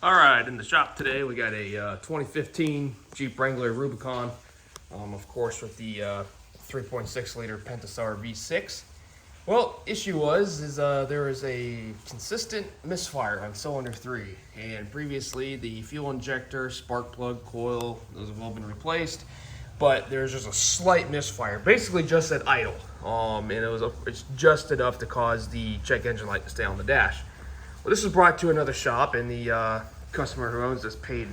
All right, in the shop today we got a 2015 Jeep Wrangler Rubicon, of course with the 3.6 liter pentastar V6. Well, issue is there was a consistent misfire on cylinder 3, and previously the fuel injector, spark plug, coil, those have all been replaced, but there's just a slight misfire, basically just at idle, and it's just enough to cause the check engine light to stay on the dash. Well, this was brought to another shop, and the customer who owns this paid,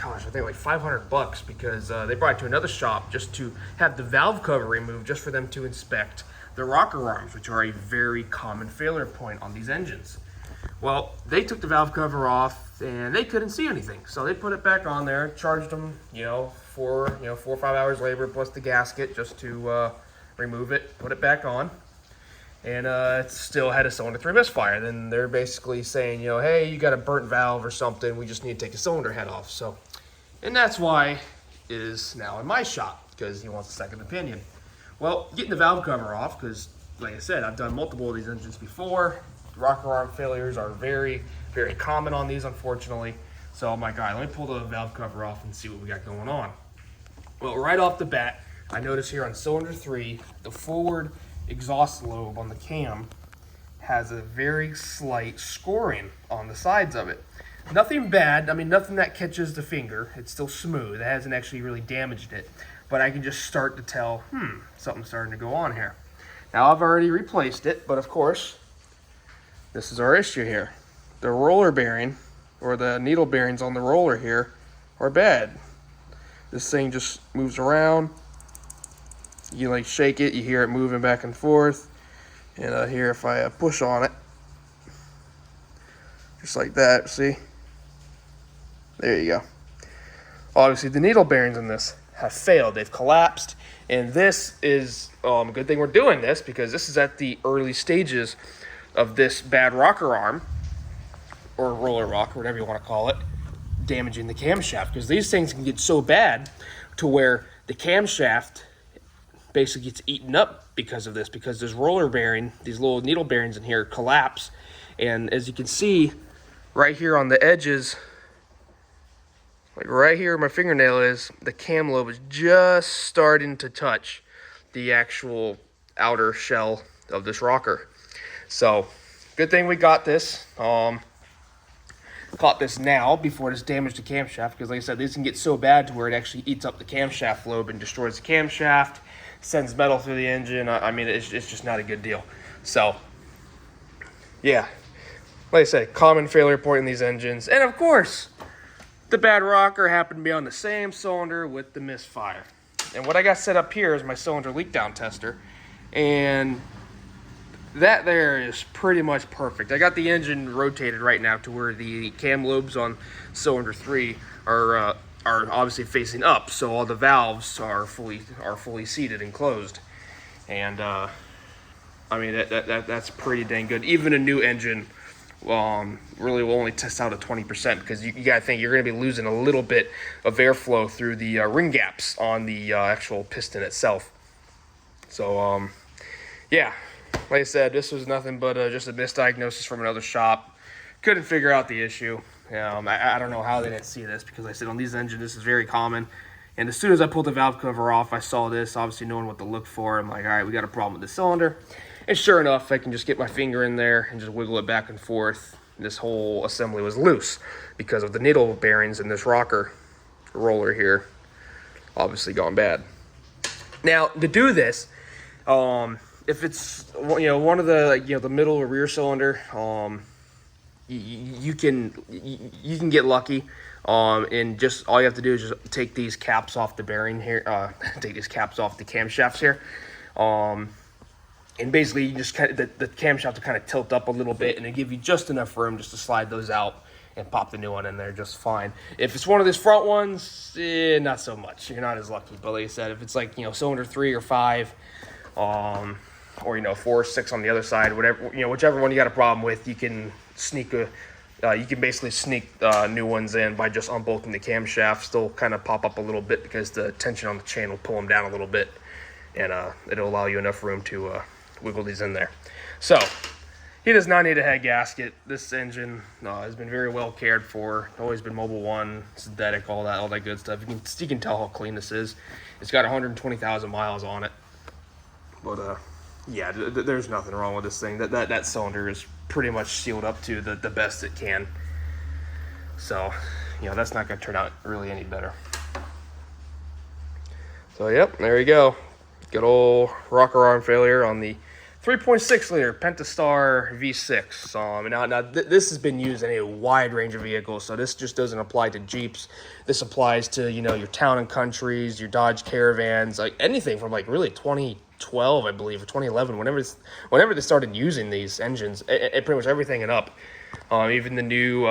gosh, I think like $500 because they brought it to another shop just to have the valve cover removed, just for them to inspect the rocker arms, which are a very common failure point on these engines. Well, they took the valve cover off and they couldn't see anything, so they put it back on there, charged them, 4 or 5 hours labor plus the gasket just to remove it, put it back on. And it still had a cylinder 3 misfire. Then they're basically saying, hey, you got a burnt valve or something. We just need to take the cylinder head off. And that's why it is now in my shop, because he wants a second opinion. Well, getting the valve cover off, because like I said, I've done multiple of these engines before. Rocker arm failures are very, very common on these, unfortunately. So I'm like, all right, let me pull the valve cover off and see what we got going on. Well, right off the bat, I notice here on cylinder 3, the forward exhaust lobe on the cam has a very slight scoring on the sides of it. Nothing bad, nothing that catches the finger. It's still smooth. It hasn't actually really damaged it, but I can just start to tell, something's starting to go on here. Now I've already replaced it, but of course, this is our issue here. The roller bearing, or the needle bearings on the roller here, are bad. This thing just moves around. You like shake it, you hear it moving back and forth. And here, if I push on it, just like that, see? There you go. Obviously, the needle bearings in this have failed. They've collapsed. And this is a good thing we're doing this, because this is at the early stages of this bad rocker arm, or roller rock, or whatever you want to call it, damaging the camshaft. Because these things can get so bad to where the camshaft basically gets eaten up because of this, because this roller bearing, these little needle bearings in here, collapse. And as you can see right here on the edges, like right here where my fingernail is, the cam lobe is just starting to touch the actual outer shell of this rocker. So good thing we got this caught this now before it's damaged the camshaft, because like I said, these can get so bad to where it actually eats up the camshaft lobe and destroys the camshaft, sends metal through the engine. It's just not a good deal. So yeah, like I said, common failure point in these engines. And of course, the bad rocker happened to be on the same cylinder with the misfire. And what I got set up here is my cylinder leak down tester, and that there is pretty much perfect. I got the engine rotated right now to where the cam lobes on cylinder 3 are obviously facing up, so all the valves are fully seated and closed. And that's pretty dang good. Even a new engine really will only test out at 20%, because you gotta think you're gonna be losing a little bit of airflow through the ring gaps on the actual piston itself. So yeah, like I said, this was nothing but just a misdiagnosis from another shop. Couldn't figure out the issue. I don't know how they didn't see this, because like I said, on these engines, this is very common. And as soon as I pulled the valve cover off, I saw this, obviously knowing what to look for. I'm like, all right, we got a problem with the cylinder. And sure enough, I can just get my finger in there and just wiggle it back and forth. This whole assembly was loose because of the needle bearings in this rocker roller here, obviously gone bad. Now, to do this, if it's one of the the middle or rear cylinder, you can get lucky, and just all you have to do is just take these caps off the bearing here, take these caps off the camshafts here, and basically you just the camshaft will kind of tilt up a little bit, and it give you just enough room just to slide those out and pop the new one in there just fine. If it's one of these front ones, not so much. You're not as lucky. But like I said, if it's like cylinder 3 or 5, or 4 or 6 on the other side, whatever, whichever one you got a problem with, you can basically sneak new ones in by just unbolting the camshafts. They'll kind of pop up a little bit because the tension on the chain will pull them down a little bit, and it'll allow you enough room to wiggle these in there. So he does not need a head gasket. This engine has been very well cared for. Always been Mobil 1, synthetic, all that good stuff. You can tell how clean this is. It's got 120,000 miles on it. But yeah, there's nothing wrong with this thing. That cylinder is pretty much sealed up to the best it can. So, you know, that's not going to turn out really any better. So, yep, there you go. Good old rocker arm failure on the 3.6 liter pentastar V6. Now this has been used in a wide range of vehicles, so this just doesn't apply to Jeeps. This applies to, you know, your town and countries, your Dodge Caravans, like anything from like really 2012, I believe, or 2011, whenever they started using these engines, it pretty much everything and up. Even the new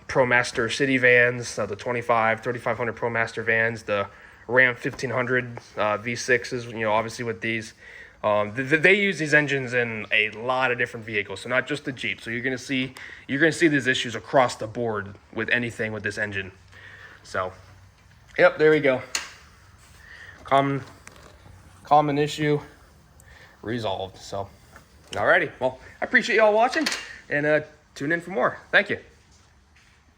ProMaster city vans, the 3500 ProMaster vans, the Ram 1500 V6s, you know, obviously with these. They use these engines in a lot of different vehicles, so not just the Jeep. So you're gonna see these issues across the board with anything with this engine. So, yep, there we go. Common issue resolved. So, alrighty. Well, I appreciate y'all watching, and tune in for more. Thank you.